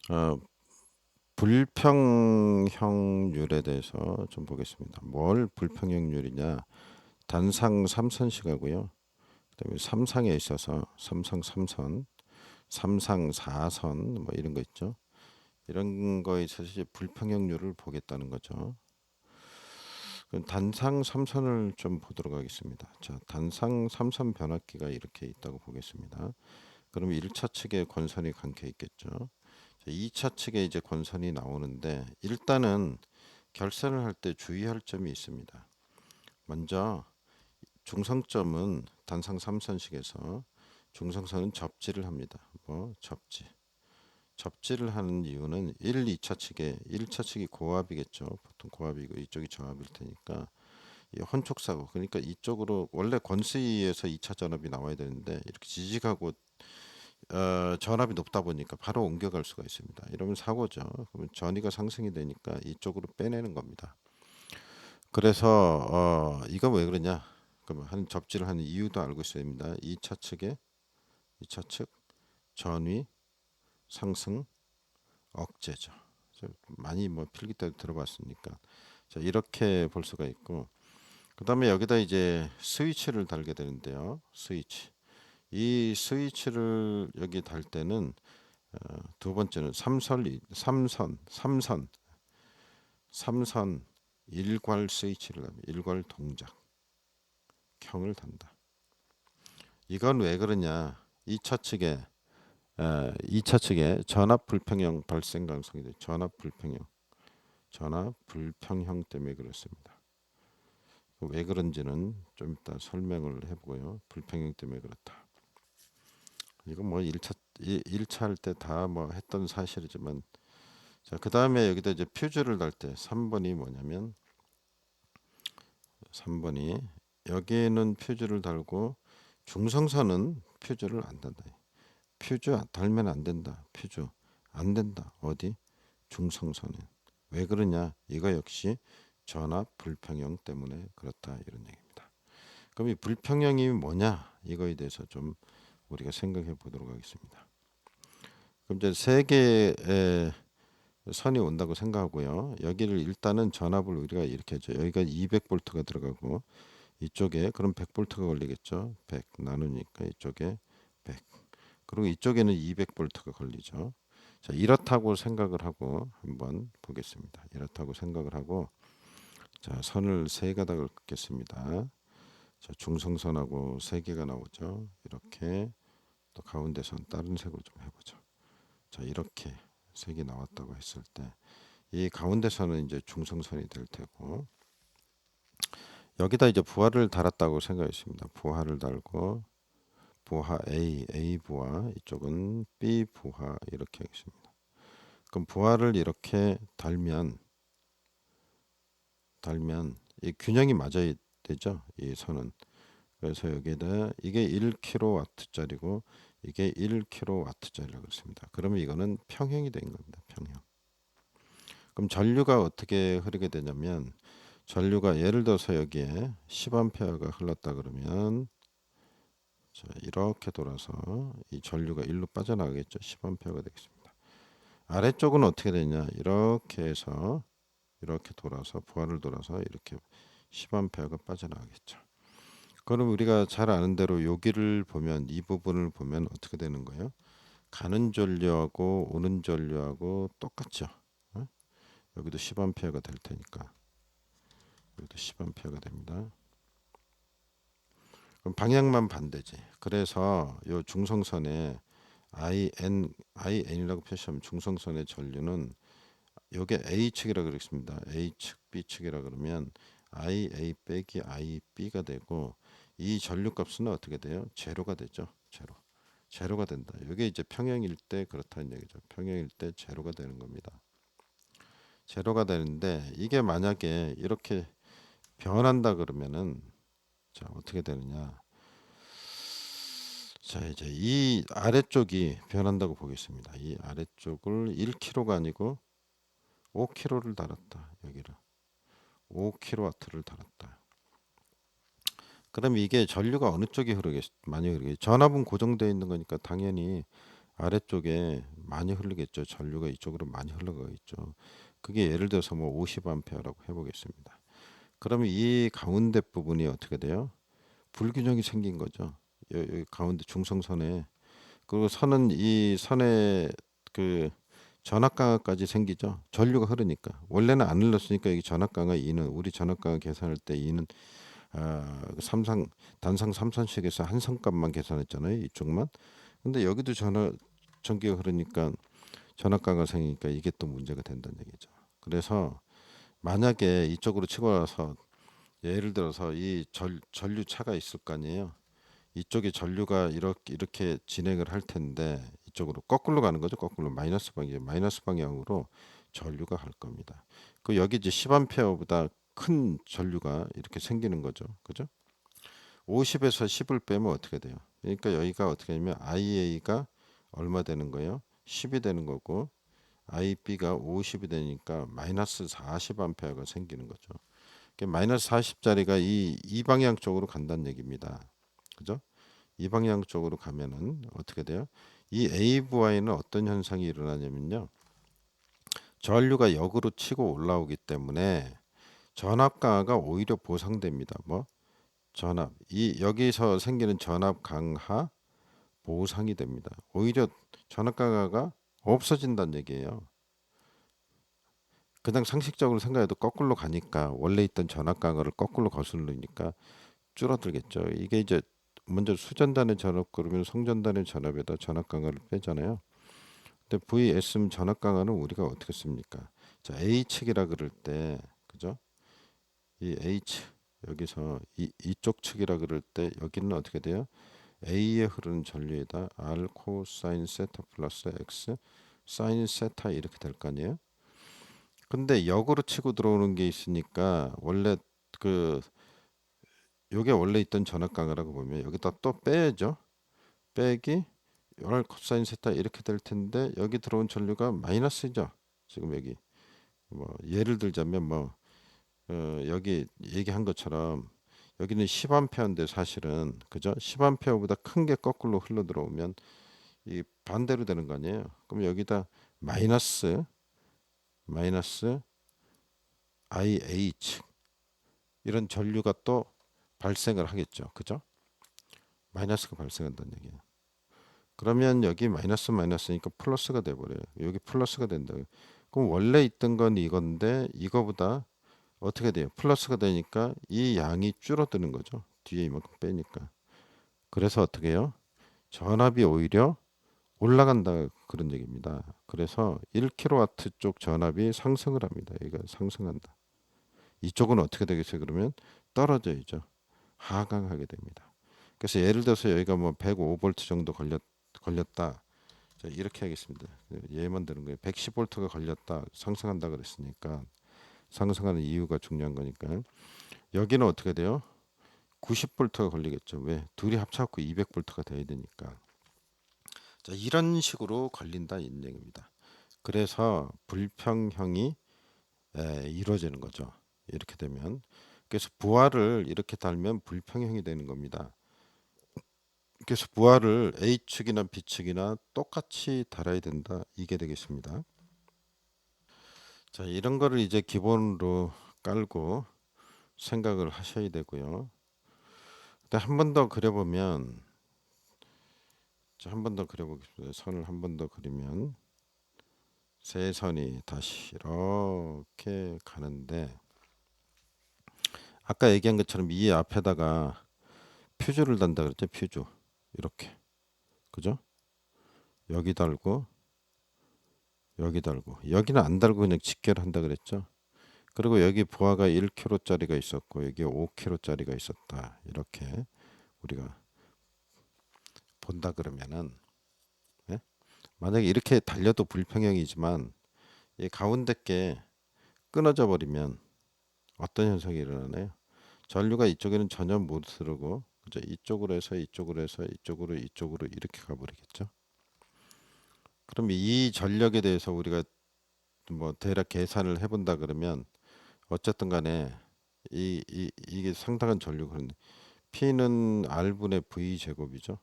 어, 불평형률에 대해서 좀 보겠습니다. 뭘 불평형률이냐? 단상 3선식하고요. 그다음에 삼상에 있어서 삼상 3선, 삼상 4선 뭐 이런 거 있죠. 이런 거에 있어서 이제 불평형률을 보겠다는 거죠. 그럼 단상 3선을 좀 보도록 하겠습니다. 자, 단상 3선 변압기가 이렇게 있다고 보겠습니다. 그러면 1차 측에 권선이 감겨 있겠죠. 자, 2차 측에 이제 권선이 나오는데 일단은 결선을 할 때 주의할 점이 있습니다. 먼저 중성점은 단상 3선식에서 중성선은 접지를 합니다. 뭐 접지. 접지를 하는 이유는 1, 2차 측에 1차 측이 고압이겠죠. 보통 고압이고 이쪽이 저압일 테니까 이 혼촉사고 그러니까 이쪽으로 원래 권수위에서 2차 전압이 나와야 되는데 이렇게 지직하고 전압이 높다 보니까 바로 옮겨갈 수가 있습니다. 이러면 사고죠. 그러면 전위가 상승이 되니까 이쪽으로 빼내는 겁니다. 그래서 이거 왜 그러냐? 그러면 한 접지를 하는 이유도 알고 있어야 됩니다. 2차 측에 2차 측 전위 상승 억제죠. 많이 뭐 필기 때 들어봤으니까 자 이렇게 볼 수가 있고 그 다음에 여기다 이제 스위치를 달게 되는데요. 스위치 이 스위치를 여기 달 때는 두 번째는 삼선 일괄 스위치를 합니다. 일괄 동작 형을 단다. 이건 왜 그러냐? 2차 측에 2차 측에 전압 불평형 발생 가능성이 돼. 전압 불평형 때문에 그렇습니다. 왜 그런지는 좀 이따 설명을 해보고요. 불평형 때문에 그렇다. 이거 뭐 1차 할 때 다 뭐 했던 사실이지만 자, 그다음에 여기다 이제 퓨즈를 달 때 3번이 뭐냐면 3번이 여기에는 퓨즈를 달고 중성선은 퓨즈를 안 단다. 퓨즈 달면 안 된다. 퓨즈 안 된다. 어디? 중성선에. 왜 그러냐? 이거 역시 전압 불평형 때문에 그렇다 이런 얘기입니다. 그럼 이 불평형이 뭐냐? 이거에 대해서 좀 우리가 생각해 보도록 하겠습니다. 그럼 이제 세 개의 선이 온다고 생각하고요. 여기를 일단은 전압을 우리가 이렇게 하죠. 여기가 200볼트가 들어가고 이쪽에 그럼 100볼트가 걸리겠죠. 100 나누니까 이쪽에 100. 그리고 이쪽에는 200볼트가 걸리죠. 자, 이렇다고 생각을 하고 한번 보겠습니다. 이렇다고 생각을 하고 자, 선을 세 가닥을 긋겠습니다. 자, 중성선하고 세 개가 나오죠. 이렇게 또 가운데 선 다른 색으로 좀 해보죠. 자, 이렇게 색이 나왔다고 했을 때 이 가운데 선은 이제 중성선이 될 테고 여기다 이제 부하를 달았다고 생각했습니다. 부하를 달고 부하 A 부하 이쪽은 B 부하 이렇게 하겠습니다. 그럼 부하를 이렇게 달면 이 균형이 맞아야 되죠. 이 선은. 그래서 여기에다 이게 1kW짜리고 이게 1kW짜리라고 그랬습니다. 그러면 이거는 평형이 된 겁니다. 평형. 그럼 전류가 어떻게 흐르게 되냐면 전류가 예를 들어서 여기에 10A가 흘렀다 그러면 자, 이렇게 돌아서 이 전류가 일로 빠져나가겠죠. 10A가 되겠습니다. 아래쪽은 어떻게 되냐? 이렇게 해서 이렇게 돌아서 부하를 돌아서 이렇게 10A가 빠져나가겠죠. 그럼 우리가 잘 아는 대로 여기를 보면 이 부분을 보면 어떻게 되는 거예요? 가는 전류하고 오는 전류하고 똑같죠. 어? 여기도 10A가 될 테니까 여기도 10A가 됩니다. 그럼 방향만 반대지. 그래서 요 중성선에 IN이라고 표시하면 중성선의 전류는 요게 A 측이라 그랬습니다. A 측, B 측이라 그러면 IA 빼기 IB가 되고 이 전류값은 어떻게 돼요? 제로가 되죠. 제로가 된다. 이게 이제 평형일 때 그렇다는 얘기죠. 평형일 때 제로가 되는 겁니다. 제로가 되는데 이게 만약에 이렇게 변한다 그러면은 자 어떻게 되느냐? 자 이제 이 아래쪽이 변한다고 보겠습니다. 이 아래쪽을 1kg가 아니고 5kg를 달았다. 여기를 5kW를 달았다. 그럼 이게 전류가 어느 쪽에 많이 흐르겠? 전압은 고정되어 있는 거니까 당연히 아래쪽에 많이 흐르겠죠. 전류가 이쪽으로 많이 흘러가겠죠. 그게 예를 들어서 뭐 50A라고 해보겠습니다. 그러면 이 가운데 부분이 어떻게 돼요? 불균형이 생긴 거죠. 여기 가운데 중성선에. 그리고 선은 이 선에 그 전압강하까지 생기죠. 전류가 흐르니까. 원래는 안 흘렀으니까 여기 전압강하 2는 우리 전압강하 계산할 때 2는 삼상 단상 삼선식에서 한 선값만 계산했잖아요. 이쪽만. 근데 여기도 전기가 흐르니까 전압강하 생기니까 이게 또 문제가 된다는 얘기죠. 그래서 만약에 이쪽으로 치고 나서 예를 들어서 이 전류차가 있을 거 아니에요. 이쪽에 전류가 이렇게 진행을 할 텐데 이쪽으로 거꾸로 가는 거죠. 거꾸로 마이너스 방향으로 전류가 갈 겁니다. 그 여기 이제 10A보다 큰 전류가 이렇게 생기는 거죠. 그죠? 50에서 10을 빼면 어떻게 돼요? 그러니까 여기가 어떻게 되냐면 IA가 얼마 되는 거예요? 10이 되는 거고 IB가 50이 되니까 마이너스 40A가 생기는 거죠. 마이너스 40짜리가 이 방향 쪽으로 간다는 얘기입니다. 그죠? 이 방향 쪽으로 가면은 어떻게 돼요? 이 AVI는 어떤 현상이 일어나냐면요. 전류가 역으로 치고 올라오기 때문에 전압 강하가 오히려 보상됩니다. 뭐 전압 이 여기서 생기는 전압 강하 보상이 됩니다. 오히려 전압 강하가 없어진다는 얘기예요. 그냥 상식적으로 생각해도 거꾸로 가니까 원래 있던 전압 강하를 거꾸로 거슬리니까 줄어들겠죠. 이게 이제 먼저 수전단의 전압 그러면 성전단의 전압에다 전압 강하를 빼잖아요. 근데 VSM 전압 강하는 우리가 어떻게 씁니까? 자, A측이라 그럴 때 그죠? 이 H 여기서 이쪽 측이라 그럴 때 여기는 어떻게 돼요? A에 흐르는 전류에다 R 코사인 세타 플러스 X 사인 세타 이렇게 될 거 아니에요? 근데 역으로 치고 들어오는 게 있으니까 원래 그 요게 원래 있던 전압 강하라고 보면 여기다 또 빼야죠. 빼기 R 코사인 세타 이렇게 될 텐데 여기 들어온 전류가 마이너스죠. 지금 여기 뭐 예를 들자면 뭐 여기 얘기한 것처럼 여기는 10A인데 사실은 그죠? 10A보다 큰 게 거꾸로 흘러 들어오면 이 반대로 되는 거 아니에요? 그럼 여기다 마이너스 IH 이런 전류가 또 발생을 하겠죠. 그죠? 마이너스가 발생한다는 얘기예요. 그러면 여기 마이너스니까 플러스가 돼 버려요. 여기 플러스가 된다. 그럼 원래 있던 건 이건데 이거보다 어떻게 돼요? 플러스가 되니까 이 양이 줄어드는 거죠. 뒤에 이만큼 빼니까. 그래서 어떻게 해요? 전압이 오히려 올라간다 그런 얘기입니다. 그래서 1kW 쪽 전압이 상승을 합니다. 여기가 상승한다. 이쪽은 어떻게 되겠어요? 그러면 떨어져야죠. 하강하게 됩니다. 그래서 예를 들어서 여기가 뭐 105V 정도 걸렸다. 자, 이렇게 하겠습니다. 예만 드는 거예요. 110V가 걸렸다. 상승한다 그랬으니까 상승하는 이유가 중요한 거니까. 여기는 어떻게 돼요? 90V가 걸리겠죠. 왜? 둘이 합쳐갖고 200V가 돼야 되니까. 자, 이런 식으로 걸린다 이 얘기입니다. 그래서 불평형이 이루어지는 거죠. 이렇게 되면 그래서 부하를 이렇게 달면 불평형이 되는 겁니다. 그래서 부하를 A축이나 B축이나 똑같이 달아야 된다. 이게 되겠습니다. 자, 이런 거를 이제 기본으로 깔고 생각을 하셔야 되고요. 한 번 더 그려보면 한 번 더 그려보겠습니다. 선을 한 번 더 그리면 세 선이 다시 이렇게 가는데 아까 얘기한 것처럼 이 앞에다가 퓨즈를 단다 그랬죠. 퓨즈 이렇게 그죠? 여기 달고 여기 달고 여기는 안 달고 그냥 직결한다 그랬죠. 그리고 여기 부하가 1kg짜리가 있었고 여기 5kg짜리가 있었다. 이렇게 우리가 본다 그러면은 예? 만약에 이렇게 달려도 불평형이지만 이 가운데 게 끊어져 버리면 어떤 현상이 일어나나요? 전류가 이쪽에는 전혀 못 흐르고 그죠? 이쪽으로 해서 이쪽으로 이렇게 가버리겠죠. 그럼 이 전력에 대해서 우리가 뭐 대략 계산을 해본다 그러면 어쨌든 간에 이게 상당한 전류가 흐르는 P는 R분의 V 제곱이죠.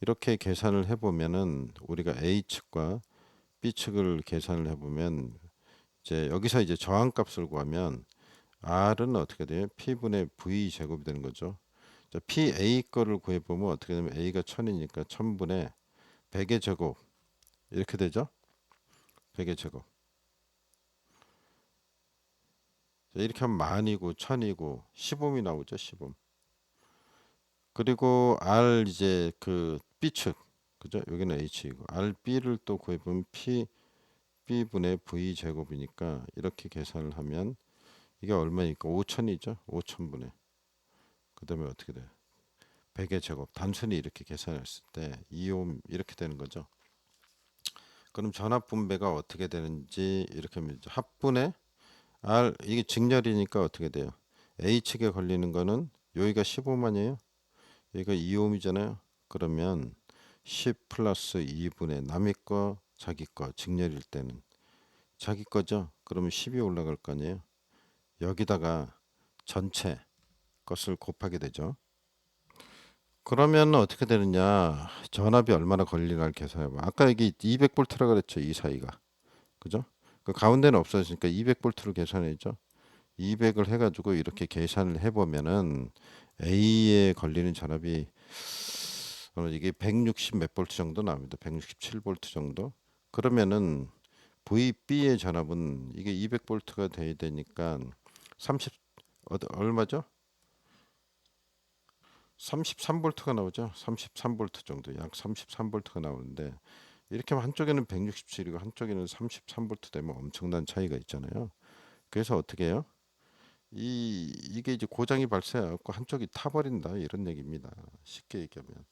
이렇게 계산을 해보면은 우리가 A측과 B측을 계산을 해보면 이제 여기서 이제 저항값을 구하면 R은 어떻게 돼요? P분의 V 제곱이 되는 거죠. 자, PA 거를 구해보면 어떻게 되면 A가 1000이니까 1000분의 100의 제곱 이렇게 되죠. 100의 제곱. 자, 이렇게 하면 만이고 1000이고 10옴이 나오죠. 10옴. 그리고 R 이제 그 B축 그죠? 여기는 H이고 RB를 또 구해보면 B분의 V 제곱이니까 이렇게 계산을 하면 이게 얼마니까 5000이죠. 5000분의 그 다음에 어떻게 돼요? 100의 제곱 단순히 이렇게 계산했을 때 2옴 이렇게 되는 거죠. 그럼 전압 분배가 어떻게 되는지 이렇게 하면 합분의 R 이게 직렬이니까 어떻게 돼요? H측에 걸리는 거는 여기가 15만이에요. 여기가 2옴이잖아요. 그러면 10 플러스 2분의 남의 거 자기 거 직렬일 때는 자기 거죠. 그러면 10이 올라갈 거 아니에요. 여기다가 전체 것을 곱하게 되죠. 그러면 어떻게 되느냐? 전압이 얼마나 걸리나를 계산해봐. 아까 여기 200볼트라 그랬죠. 이 사이가. 그죠? 그 가운데는 없어지니까 200볼트로 계산해죠. 200을 해가지고 이렇게 계산을 해보면은 A에 걸리는 전압이 이게 160 몇 볼트 정도 나옵니다. 167볼트 정도. 그러면은 VB의 전압은 이게 200볼트가 돼야 되니까 30 얼마죠? 33볼트가 나오죠. 33볼트 정도, 약 33볼트가 나오는데 이렇게 하면 한쪽에는 167이고 한쪽에는 33볼트 되면 엄청난 차이가 있잖아요. 그래서 어떻게 해요? 이게 이제 고장이 발생해갖고 한쪽이 타버린다 이런 얘기입니다. 쉽게 얘기하면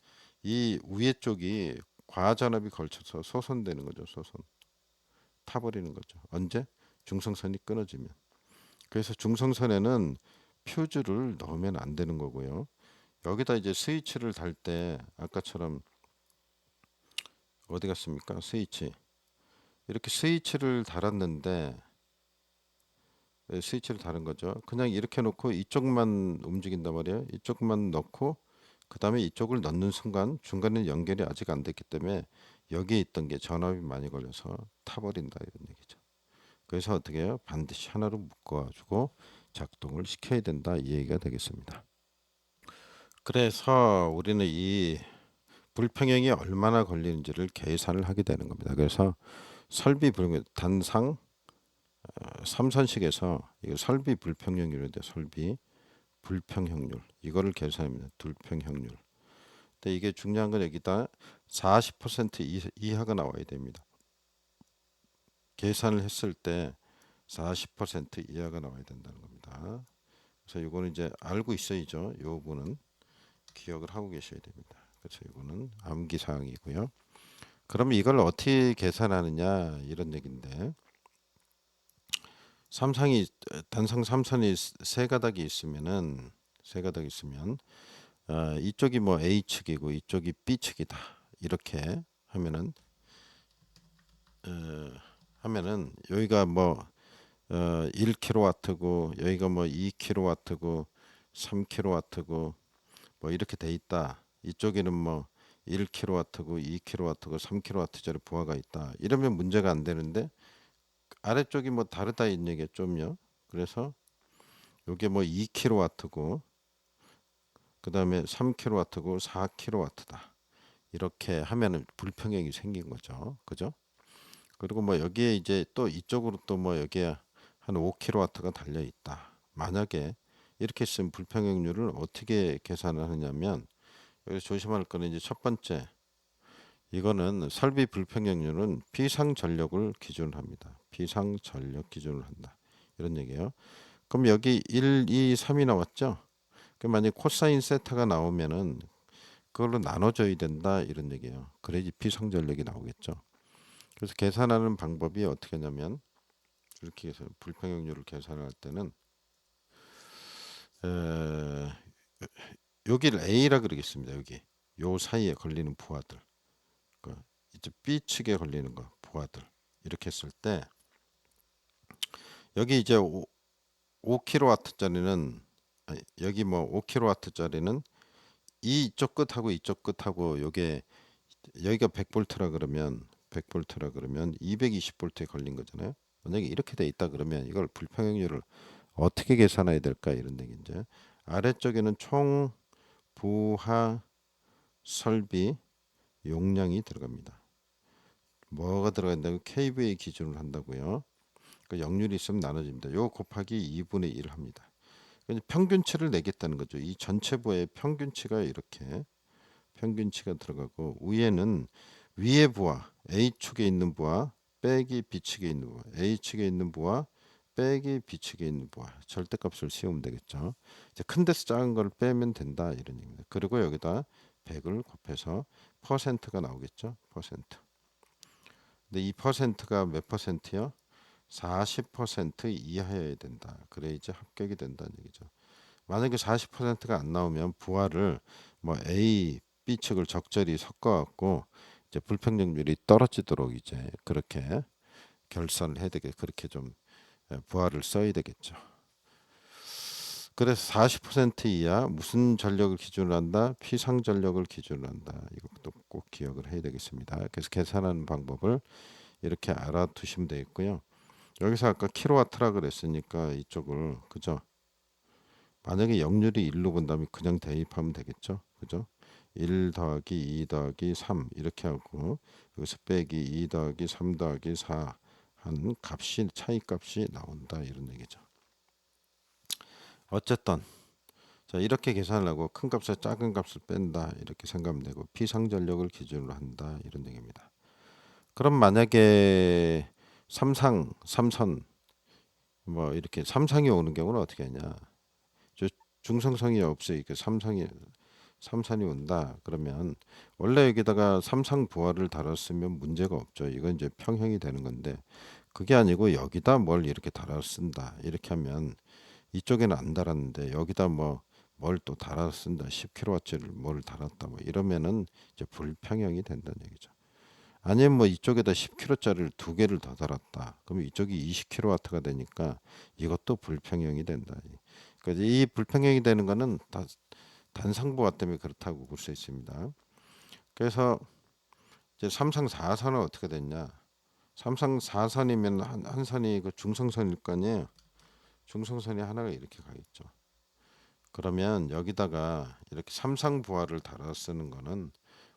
이 위에 쪽이 과전압이 걸쳐서 소선되는 거죠. 소선 타버리는 거죠. 언제? 중성선이 끊어지면. 그래서 중성선에는 퓨즈를 넣으면 안 되는 거고요. 여기다 이제 스위치를 달 때 아까처럼 어디 갔습니까? 스위치. 이렇게 스위치를 달았는데 스위치를 다른 거죠. 그냥 이렇게 놓고 이쪽만 움직인단 말이에요. 이쪽만 넣고 그 다음에 이쪽을 넣는 순간 중간에 연결이 아직 안 됐기 때문에 여기에 있던 게 전압이 많이 걸려서 타버린다 이런 얘기죠. 그래서 어떻게 해요? 반드시 하나로 묶어가지고 작동을 시켜야 된다 이 얘기가 되겠습니다. 그래서 우리는 이 불평형이 얼마나 걸리는지를 계산을 하게 되는 겁니다. 그래서 설비 불평 단상 삼선식에서 이거 설비 불평형률인데 설비 불평형률 이거를 계산합니다. 불평형률. 근데 이게 중요한 건 여기다 40% 이하가 나와야 됩니다. 계산을 했을 때 40% 이하가 나와야 된다는 겁니다. 그래서 이거는 이제 알고 있어야죠. 이 부분은 기억을 하고 계셔야 됩니다. 그래서 이거는 암기 사항이고요. 그럼 이걸 어떻게 계산하느냐 이런 얘기인데 삼상이 단상 삼선이 세 가닥이 있으면 이쪽이 뭐 A 측이고 이쪽이 B 측이다 이렇게 하면은 여기가 뭐 1kW고 여기가 뭐 2kW고 3kW고 뭐 이렇게 돼 있다. 이쪽에는 뭐 1kW고 2kW고 3kW짜리 부하가 있다. 이러면 문제가 안 되는데 아래쪽이 뭐 다르다 이런 얘기가 좀요. 그래서 요게 뭐 2kW고 그 다음에 3kW고 4kW다. 이렇게 하면은 불평형이 생긴 거죠. 그죠? 그리고 뭐 여기에 이제 또 이쪽으로 또 뭐 여기에 한 5kW가 달려 있다. 만약에 이렇게 쓴 불평형률을 어떻게 계산을 하느냐면 여기서 조심할 거는 이제 첫 번째 이거는 설비 불평형률은 비상전력을 기준으로 합니다. 비상전력 기준으로 한다. 이런 얘기예요. 그럼 여기 1, 2, 3이 나왔죠? 그럼 만약 코사인 세타가 나오면은 그걸로 나눠줘야 된다 이런 얘기예요. 그래야지 비상전력이 나오겠죠. 그래서 계산하는 방법이 어떻게 하냐면 이렇게 해서 불평형률을 계산할 때는 에, 여기를 A라 그러겠습니다. 여기 요 사이에 걸리는 부하들 그 이제 B 측에 걸리는 거 부하들 이렇게 했을 때 여기 이제 5kW짜리는 여기 뭐 5kW짜리는 이쪽 끝하고 이쪽 끝하고 요게 여기가 100볼트라 그러면 220볼트에 걸린 거잖아요. 만약에 이렇게 돼 있다 그러면 이걸 불평형률을 어떻게 계산해야 될까 이런 얘기인데, 아래쪽에는 총 부하 설비 용량이 들어갑니다. 뭐가 들어간다고? kVA 기준으로 한다고요. 그 역률이 있으면 나눠집니다. 요 곱하기 2분의 1 합니다. 평균치를 내겠다는 거죠. 이 전체 부하의 평균치가 이렇게 평균치가 들어가고, 위에는 위에 부하 A축에 있는 부하 빼기 B축에 있는 부하, A축에 있는 부하 빼기 B축에 있는 부하, 절대값을 씌우면 되겠죠. 이제 큰 데서 작은 걸 빼면 된다 이런 얘기입니다. 그리고 여기다 100을 곱해서 퍼센트가 나오겠죠. 퍼센트. 근데 이 퍼센트가 몇 퍼센트요? 40% 이하여야 된다. 그래 이제 합격이 된다는 얘기죠. 만약에 40%가 안 나오면 부하를 뭐 A, B 측을 적절히 섞어 갖고 이제 불평등률이 떨어지도록 이제 그렇게 결산을 해야 되게, 그렇게 좀 부하를 써야 되겠죠. 그래서 40% 이하 무슨 전력을 기준으로 한다? 피상 전력을 기준으로 한다. 이것도 꼭 기억을 해야 되겠습니다. 그래서 계산하는 방법을 이렇게 알아두시면 되겠고요. 여기서 아까 킬로와트라 그랬으니까 이쪽을, 그죠? 만약에 역률이 1로 본다면 그냥 대입하면 되겠죠. 그죠? 1 더하기 2 더하기 3 이렇게 하고, 여기서 빼기 2 더하기 3 더하기 4 한 값이, 차이 값이 나온다 이런 얘기죠. 어쨌든 자, 이렇게 계산을 하고 큰 값에 작은 값을 뺀다 이렇게 생각하면 되고, 피상전력을 기준으로 한다 이런 얘기입니다. 그럼 만약에 삼선 뭐 이렇게 삼상이 오는 경우는 어떻게 하냐? 저 중성선이 없어요. 이렇게 삼선이 온다 그러면 원래 여기다가 삼상 부하를 달았으면 문제가 없죠. 이건 이제 평형이 되는 건데, 그게 아니고 여기다 뭘 이렇게 달아 쓴다 이렇게 하면, 이쪽에는 안 달았는데 여기다 뭐 뭘 또 달아 쓴다, 10kW를 뭘 달았다 뭐 이러면은 이제 불평형이 된다는 얘기죠. 아니면 뭐 이쪽에다 10kW짜리를 두 개를 더 달았다 그러면 이쪽이 20kW가 되니까 이것도 불평형이 된다. 그러니까 이 불평형이 되는 거는 다 단상부하 때문에 그렇다고 볼 수 있습니다. 그래서 이제 삼상 4선은 어떻게 됐냐? 삼상 4선이면 한 선이 그 중성선일 거 아니에요. 중성선이 하나가 이렇게 가겠죠. 그러면 여기다가 이렇게 삼상 부하를 달아 쓰는 거는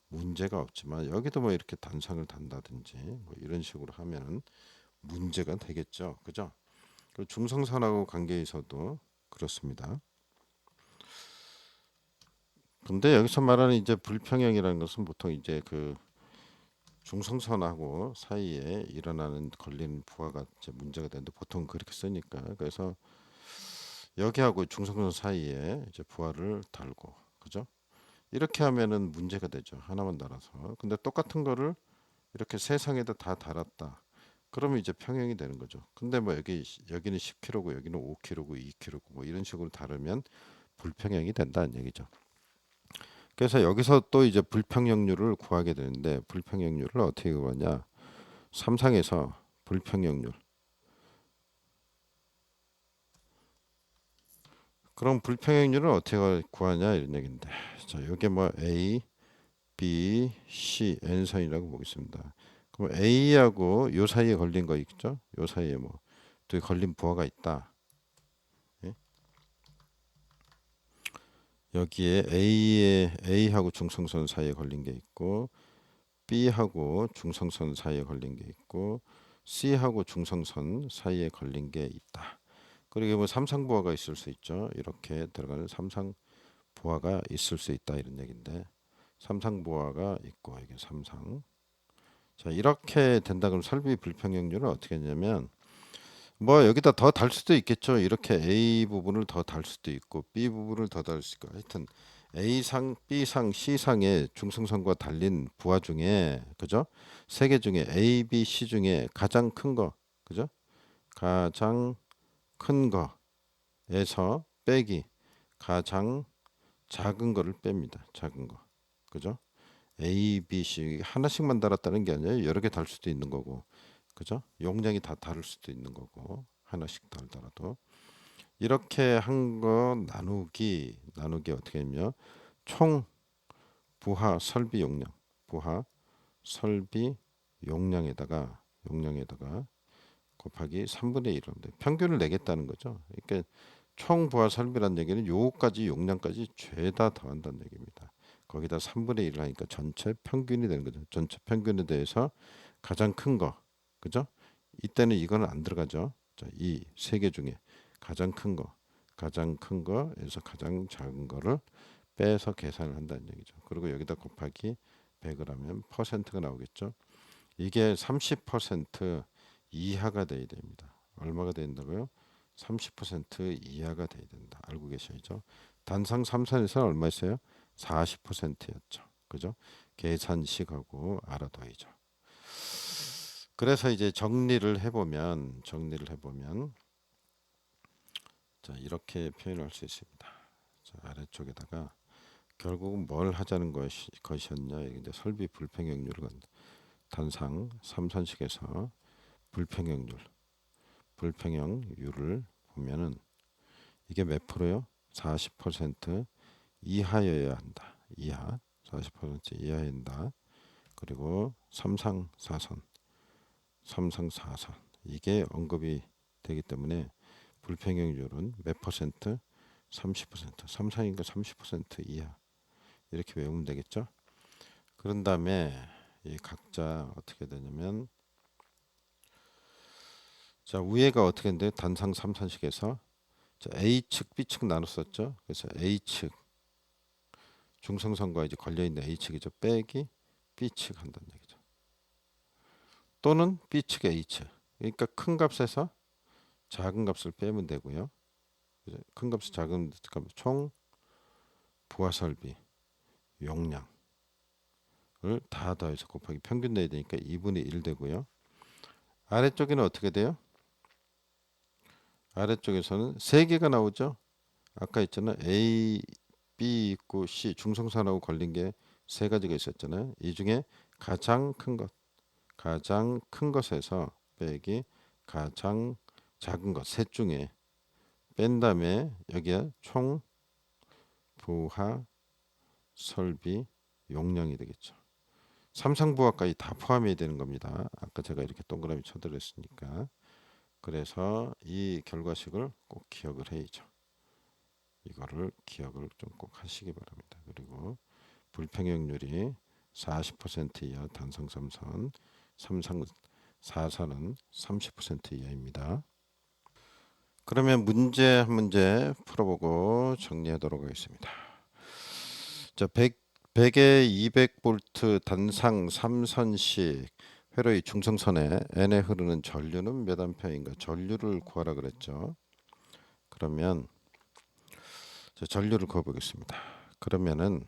문제가 없지만, 여기도 뭐 이렇게 단상을 단다든지 뭐 이런 식으로 하면은 문제가 되겠죠. 그죠? 그 중성선하고 관계에서도 그렇습니다. 근데 여기서 말하는 이제 불평형이라는 것은 보통 이제 그 중성선하고 사이에 일어나는 걸리는 부하가 이제 문제가 되는데 보통 그렇게 쓰니까, 그래서 여기하고 중성선 사이에 이제 부하를 달고, 그죠? 이렇게 하면은 문제가 되죠. 하나만 달아서. 근데 똑같은 거를 이렇게 세상에다 다 달았다. 그러면 이제 평형이 되는 거죠. 근데 뭐 여기는 10kg고 여기는 5kg고 2kg고 뭐 이런 식으로 다르면 불평형이 된다는 얘기죠. 그래서 여기서 또 이제 불평형률을 구하게 되는데, 불평형률을 어떻게 구하냐? 삼상에서 불평형률. 그럼 불평형률을 어떻게 구하냐 이런 얘기인데, 자 여기 뭐 A, B, C, N선이라고 보겠습니다. 그럼 A하고 요 사이에 걸린 거 있죠? 요 사이에 뭐 또 걸린 부하가 있다. 예? 여기에 A하고 중성선 사이에 걸린 게 있고, B하고 중성선 사이에 걸린 게 있고, C하고 중성선 사이에 걸린 게 있다. 그리고 뭐 삼상부하가 있을 수 있죠. 이렇게 들어가는 삼상부하가 있을 수 있다 이런 얘기인데, 삼상부하가 있고 이게 삼상. 자 이렇게 된다 그러면 설비 불평형률은 어떻게 했냐면, 뭐 여기다 더 달 수도 있겠죠. 이렇게 A 부분을 더 달 수도 있고 B 부분을 더 달 수 있고, 하여튼 A상, B상, C상의 중성선과 달린 부하 중에, 그죠? 세 개 중에 A, B, C 중에 가장 큰 거, 그죠? 가장 큰 거에서 빼기 가장 작은 거를 뺍니다. 작은 거, 그죠? A, B, C 하나씩만 달았다는 게 아니라 여러 개 달 수도 있는 거고, 그죠? 용량이 다 다를 수도 있는 거고, 하나씩 달더라도 이렇게 한 거 나누기 어떻게 하면 총 부하 설비 용량, 부하 설비 용량에다가 곱하기 3분의 1을 하면 돼. 평균을 내겠다는 거죠. 그러니까 총 부하 설비란 얘기는 요거까지 용량까지 죄다 더한다는 얘기입니다. 거기다 3분의 1을 하니까 전체 평균이 되는 거죠. 전체 평균에 대해서 가장 큰 거, 그죠? 이때는 이거는 안 들어가죠. 자, 이 세 개 중에 가장 큰 거에서 가장 작은 거를 빼서 계산을 한다는 얘기죠. 그리고 여기다 곱하기 100을 하면 퍼센트가 나오겠죠. 이게 30% 이하가 돼야 됩니다. 얼마가 된다고요? 30% 이하가 돼야 된다. 알고 계셔야죠. 단상 3선에서는 얼마였어요? 40%였죠. 그죠? 계산식하고 알아둬야죠. 그래서 이제 정리를 해보면 자, 이렇게 표현할 수 있습니다. 자, 아래쪽에다가 결국은 뭘 하자는 것이었냐? 이제 설비 불평형률을 단상 3선식에서 불평형률을 보면은 이게 몇 프로요? 40% 이하여야 한다. 40% 이하여야 한다. 그리고 3상 4선 이게 언급이 되기 때문에 불평형률은 몇 퍼센트? 30%. 3상인가 30% 이하. 이렇게 외우면 되겠죠? 그런 다음에 이 각자 어떻게 되냐면 자, 위에가 어떻게 했는데 단상 3선식에서 자, A측, B측 나눴었죠. 그래서 A측 중성선과 이제 걸려있는 A측이죠. 빼기 B측 한다는 얘기죠. 또는 B측 A측. 그러니까 큰 값에서 작은 값을 빼면 되고요. 큰 값에서 작은 값 총 부하설비 용량을 다 더해서 곱하기 평균 내야 되니까 2분의 1 되고요. 아래쪽에는 어떻게 돼요? 아래쪽에서는 세 개가 나오죠. 아까 있잖아. A, B 있고 C 중성선하고 걸린 게 세 가지가 있었잖아요. 이 중에 가장 큰 것에서 빼기 가장 작은 것 셋 중에 뺀 다음에 여기에 총 부하 설비 용량이 되겠죠. 삼상부하까지 다 포함해야 되는 겁니다. 아까 제가 이렇게 동그라미 쳐드렸으니까. 그래서 이 결과식을 꼭 기억을 해야죠. 이거를 기억을 좀 꼭 하시기 바랍니다. 그리고 불평형률이 40% 이하 단상 3선, 3상 4선은 30% 이하입니다. 그러면 문제 한 문제 풀어보고 정리하도록 하겠습니다. 자, 100에 200V 단상 3선식 회로의 중성선에 N에 흐르는 전류는 몇 암페어인가? 전류를 구하라 그랬죠. 그러면 전류를 구해보겠습니다. 그러면은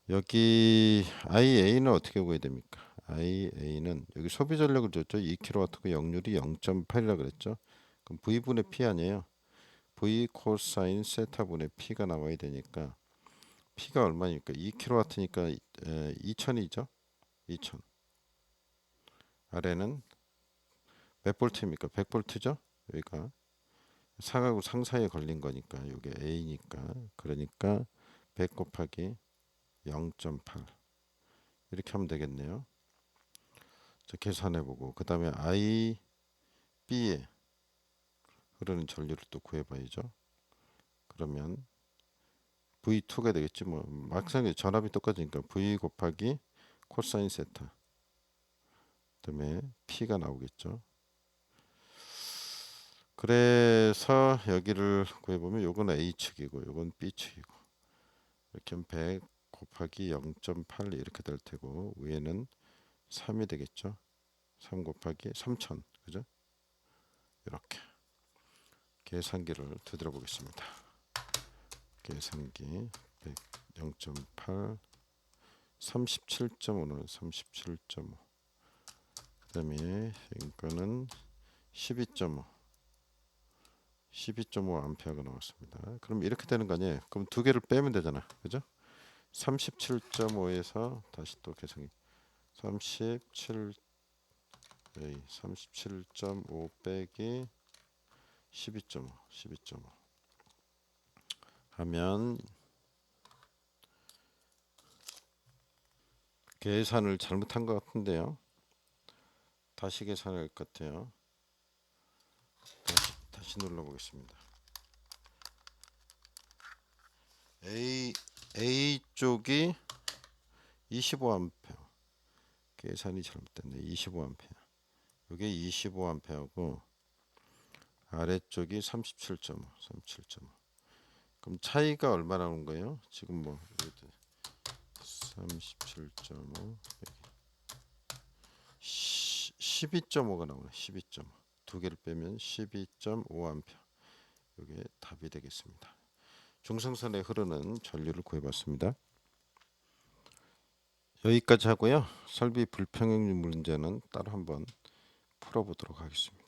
여기 IA는 어떻게 구해야 됩니까? IA는 여기 소비 전력을 줬죠. 2kW 역률이 0.8이라 그랬죠. 그럼 V분의 P 아니에요. V 코사인 세타분의 P가 나와야 되니까 P가 얼마니까 2kW니까 2000이죠. 2000. 아래는 몇 볼트입니까? 100볼트죠. 여기가 상하고 상사에 걸린 거니까 이게 A니까 그러니까 100 곱하기 0.8 이렇게 하면 되겠네요. 자, 계산해보고 그 다음에 I, B에 흐르는 전류를 또 구해봐야죠. 그러면 V2가 되겠지 뭐 막상 전압이 똑같으니까 V 곱하기 코사인 세타 그다음에 P가 나오겠죠. 그래서 여기를 구해보면 요건 A측이고 요건 B측이고 이렇게 하면 100 곱하기 0.8 이렇게 될 테고 위에는 3이 되겠죠. 3 곱하기 3000 그죠? 이렇게 계산기를 두드려 보겠습니다. 계산기 100 0.8 37.5는 37.5 그 다음에 이거는 12.5 암페어가 나왔습니다. 그럼 이렇게 되는 거 아니에요? 그럼 두 개를 빼면 되잖아. 그죠? 37.5에서 다시 또 계산기 37.5 빼기 12.5 하면 계산을 잘못한 것 같은데요. 다시 계산할 것 같아요. 다시 눌러보겠습니다. A 쪽이 25A. 계산이 잘못됐네. 25A. 이게 25A고 아래쪽이 37.5. 그럼 차이가 얼마 나오는 거예요? 지금 뭐 37.5 12.5가 나오네. 12.5. 두 개를 빼면 12.5A. 이게 답이 되겠습니다. 중성선에 흐르는 전류를 구해봤습니다. 여기까지 하고요. 설비 불평형 문제는 따로 한번 풀어보도록 하겠습니다.